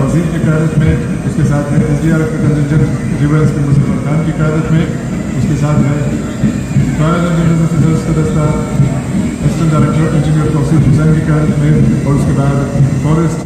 वजीर की क़यादत में, उसके साथ है SDRF का contingent river inspector Muzaffar Khan की क़यादत में, उसके साथ है रॉयल इंजीनियर्स का दस्ता assistant director engineer Tausif Hussain की क़यादत में, और उसके बाद फॉरेस्ट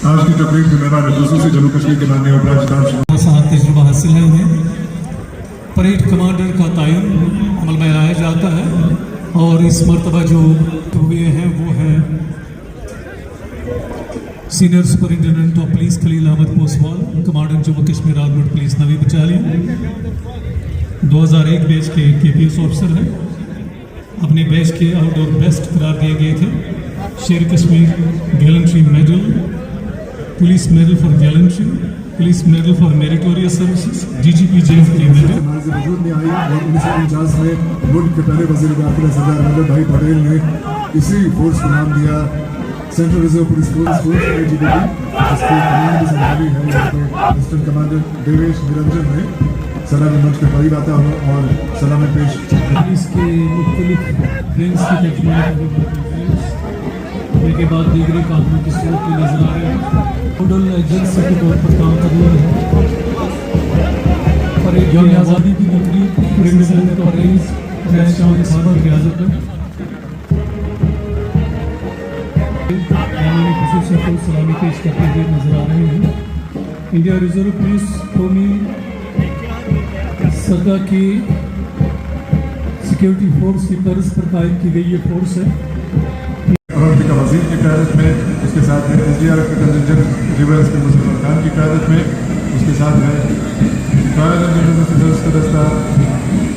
आज की तकरीब में मेहमान ख़ुसूसी जम्मू कश्मीर के माननीय उपराज्यपाल तजुर्बा हासिल है उन्हें। परेड कमांडर का तयन अमल में लाया जाता है और इस मरतबा जो हुए हैं वो हैं senior superintendent of police Khalil Ahmad Poswal, commandant Jammu Kashmir armed police नवी बटालियन, 2001 बैच के KPS ऑफिसर हैं। अपने बैच के आउटडोर बेस्ट करार दिए गए थे। शेर Kashmir gallantry medal, police medal for gallantry, police medal for meritorious services, DGP JF के मेडल। वजूद में आई और 1949 में मुल्क के पहले वज़ीर दाखिला सरदार वल्लभ भाई पटेल ने इसी फोर्स को नाम दिया central reserve police force IGPT, जिसकी कमान भी संभाली है यहाँ पे असिस्टेंट कमांडर देवेश निरंजन ने। सलामी मंच के करीब आता हूँ और सलामी पेश पुलिस के मुख्तलिफ रेंज की के बाद दीगरी कानूनों की सूरत में नजर आ रहे हैं। नोडल एजेंसी के तौर पर काम कर रही है। परेड जो आज़ादी की तकरीब प्रेसिडेंट परेड खान की क़यादत में सलामी पेश करते हुए नजर आ रहे हैं। इंडिया रिजर्व पुलिस कौमी सतह की सिक्योरिटी फोर्स की तर्ज पर कायम की गई ये फोर्स है। का वजीर की क़यादत में, उसके साथ है SDRF का contingent river inspector Muzaffar Khan की क़यादत में, उसके साथ है रॉयल इंजीनियर्स का दस्ता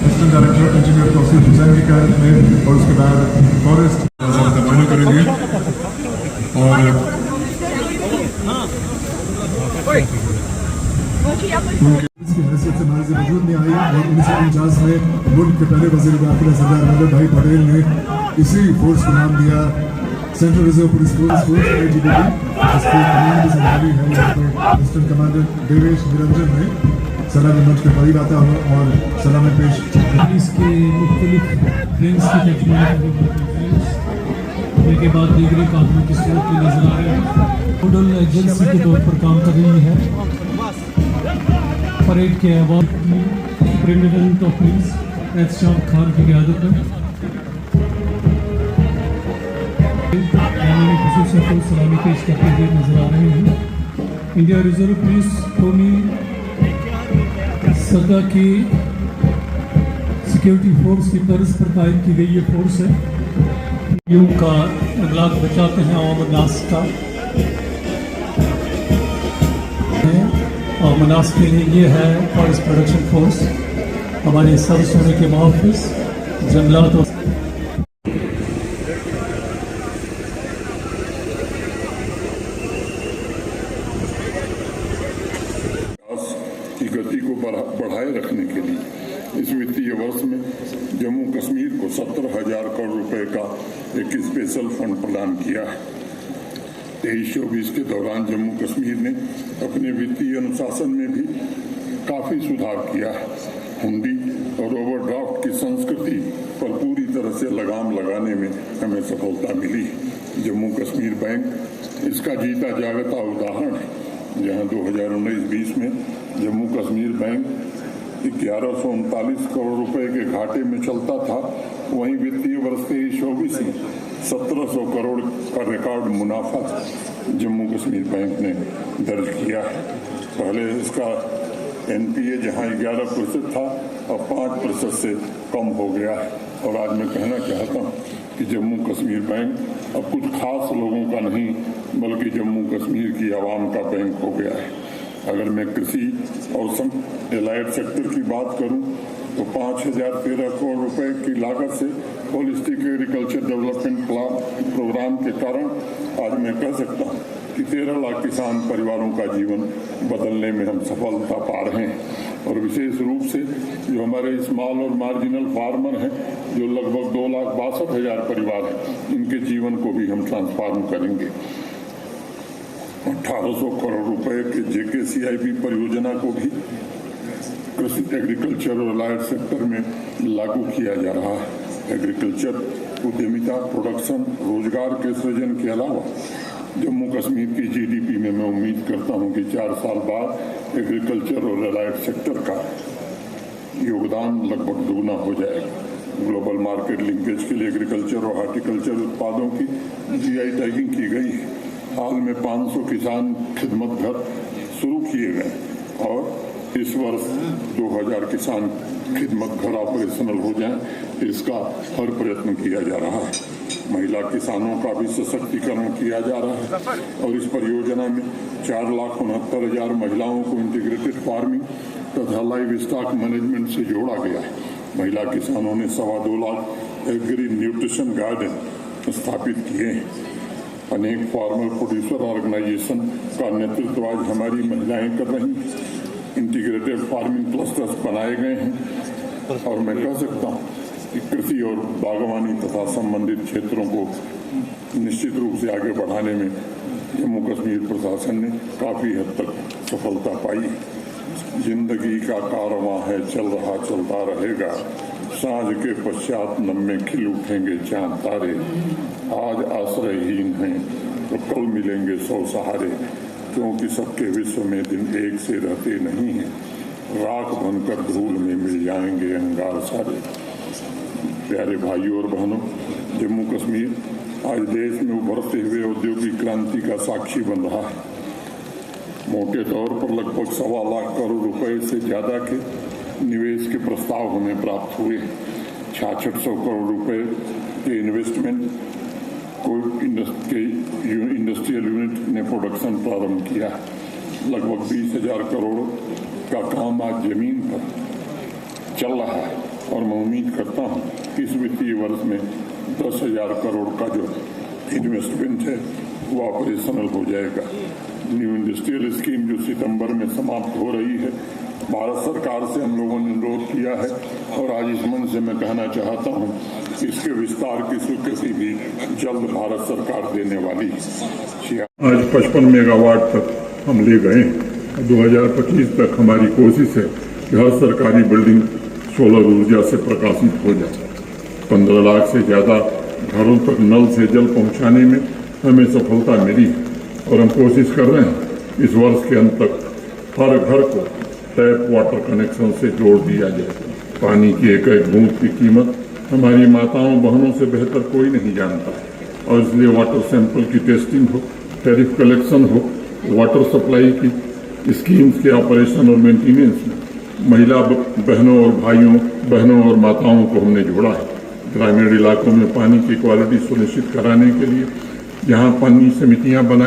assistant director engineer Tausif Hussain की क़यादत में, और उसके बाद फॉरेस्ट मायने करेंगे। और इसकी हैसियत से हमारे वजूद में आई और 1949 में मुल्क के पहले वज़ीर दाखिला सरदार वल्लभ भाई पटेल ने इसी फोर्स को नाम दिया central reserve police force IGPT, जिसकी कमान भी संभाली है यहाँ पे असिस्टेंट कमांडर देवेश निरंजन ने। सलामी मंच के करीब आता हूँ और सलामी पेश पुलिस के मुख्तलिफ रेंज की के बाद दीगरी कानूनों की सूरत में नजर आ रहे हैं। नोडल एजेंसी के तौर पर काम कर रही है। परेड के award superintendent of police Ehtesham Khan की क़यादत में सलामी पेश करते हुए नजर आ रहे हैं। इंडिया रिजर्व पुलिस कौमी सतह की सिक्योरिटी फोर्स की तर्ज पर कायम की गई ये फोर्स है। यूं का इबलाग बचाते हैं और मनास का और मनास के लिए ये है फॉरेस्ट प्रोडक्शन फोर्स। हमारे सर्विस होने के मुहाफ़िज़ जंगलात और की गति को बढ़ाए रखने के लिए इस वित्तीय वर्ष में जम्मू कश्मीर को 70,000 करोड़ रुपए का एक स्पेशल फंड प्रदान किया है। 23-24 के दौरान जम्मू कश्मीर ने अपने वित्तीय अनुशासन में भी काफी सुधार किया है। हुंडी और ओवरड्राफ्ट की संस्कृति पर पूरी तरह से लगाम लगाने में हमें सफलता मिली। जम्मू कश्मीर बैंक इसका जीता जागता उदाहरण है। जहां 2019-20 में जम्मू कश्मीर बैंक 1139 करोड़ रुपए के घाटे में चलता था, वहीं वित्तीय वर्ष 23-24 में 1700 करोड़ का रिकॉर्ड मुनाफा जम्मू कश्मीर बैंक ने दर्ज किया है। पहले इसका NPA जहां 11% था, अब 5% से कम हो गया है। और आज मैं कहना चाहता हूं कि जम्मू कश्मीर बैंक अब कुछ खास लोगों का नहीं बल्कि जम्मू कश्मीर की आवाम का बैंक हो गया है। अगर मैं कृषि और एलाइड सेक्टर की बात करूं तो 5,013 करोड़ रुपए की लागत से होलिस्टिक एग्रीकल्चर डेवलपमेंट प्रोग्राम के कारण आज मैं कह सकता हूं कि 13 लाख किसान परिवारों का जीवन बदलने में हम सफलता पा रहे हैं। और विशेष रूप से जो हमारे स्मॉल और मार्जिनल फार्मर हैं, जो लगभग 2,62,000 परिवार हैं, इनके जीवन को भी हम ट्रांसफॉर्म करेंगे। 1800 करोड़ रुपए के JKCIP परियोजना को भी कृषि, एग्रीकल्चर और अलाइड सेक्टर में लागू किया जा रहा है। एग्रीकल्चर उद्यमिता, प्रोडक्शन, रोजगार के सृजन के अलावा जम्मू कश्मीर की GDP में मैं उम्मीद करता हूं कि 4 साल बाद एग्रीकल्चर और अलाइड सेक्टर का योगदान लगभग दुगना हो जाएगा। ग्लोबल मार्केट लिंकेज के लिए एग्रीकल्चर और हार्टिकल्चर उत्पादों की GI टैगिंग की गई है। हाल में 500 किसान खिदमत घर शुरू किए गए और इस वर्ष 2000 किसान खिदमत घर ऑपरेशनल हो जाएं, इसका हर प्रयत्न किया जा रहा है। महिला किसानों का भी सशक्तिकरण किया जा रहा है और इस परियोजना में 4,69,000 महिलाओं को इंटीग्रेटेड फार्मिंग तथा लाइव स्टॉक मैनेजमेंट से जोड़ा गया है। महिला किसानों ने 2.25 लाख एग्री न्यूट्रिशन गार्डन स्थापित किए हैं। अनेक फार्मर प्रोड्यूसर ऑर्गेनाइजेशन का नेतृत्व आज हमारी महिलाएं कर रही हैं। इंटीग्रेटेड फार्मिंग क्लस्टर्स बनाए गए हैं और मैं कह सकता हूं कि कृषि और बागवानी तथा संबंधित क्षेत्रों को निश्चित रूप से आगे बढ़ाने में जम्मू कश्मीर प्रशासन ने काफी हद तक सफलता पाई। जिंदगी का कारवां है, चल रहा चलता रहेगा। सांझ के पश्चात नम में खिल उठेंगे चांद तारे। आज आश्रयहीन हैं तो कल मिलेंगे 100 सहारे, क्योंकि सबके विश्व में दिन एक से रहते नहीं हैं। राख बनकर धूल में मिल जाएंगे अंगार सारे। प्यारे भाइयों और बहनों, जम्मू कश्मीर आज देश में उभरते हुए औद्योगिक क्रांति का साक्षी बन रहा है। मोटे तौर पर लगभग 1.25 लाख करोड़ रुपए से ज्यादा के निवेश के प्रस्ताव हमें प्राप्त हुए। 6600 करोड़ रुपए के इन्वेस्टमेंट को इंडस्ट्रियल यूनिट ने प्रोडक्शन प्रारंभ किया। लगभग 20,000 करोड़ का काम आज जमीन पर चल रहा है और मैं उम्मीद करता हूं कि इस वित्तीय वर्ष में 10,000 करोड़ का जो इन्वेस्टमेंट है वो ऑपरेशनल हो जाएगा। न्यू इंडस्ट्रियल स्कीम जो सितंबर में समाप्त हो रही है, भारत सरकार से हम लोगों ने अनुरोध किया है और आज इस मंच से मैं कहना चाहता हूं कि इसके विस्तार की स्वीकृति भी जल्द भारत सरकार देने वाली है। आज 55 मेगावाट तक हम ले गए। 2025 तक हमारी कोशिश है कि हर सरकारी बिल्डिंग सोलर ऊर्जा से प्रकाशित हो जाए। 15 लाख से ज्यादा घरों तक नल से जल पहुंचाने में हमें सफलता मिली और हम कोशिश कर रहे हैं इस वर्ष के अंत तक हर घर को टैप वाटर कनेक्शन से जोड़ दिया जाए। पानी की एक एक बूंद की कीमत हमारी माताओं बहनों से बेहतर कोई नहीं जानता और इसलिए वाटर सैंपल की टेस्टिंग हो, टैरिफ कलेक्शन हो, वाटर सप्लाई की स्कीम्स के ऑपरेशन और मेंटेनेंस में महिला बहनों और भाइयों, बहनों और माताओं को हमने जोड़ा है। ग्रामीण इलाकों में पानी की क्वालिटी सुनिश्चित कराने के लिए यहाँ पानी समितियाँ बनाई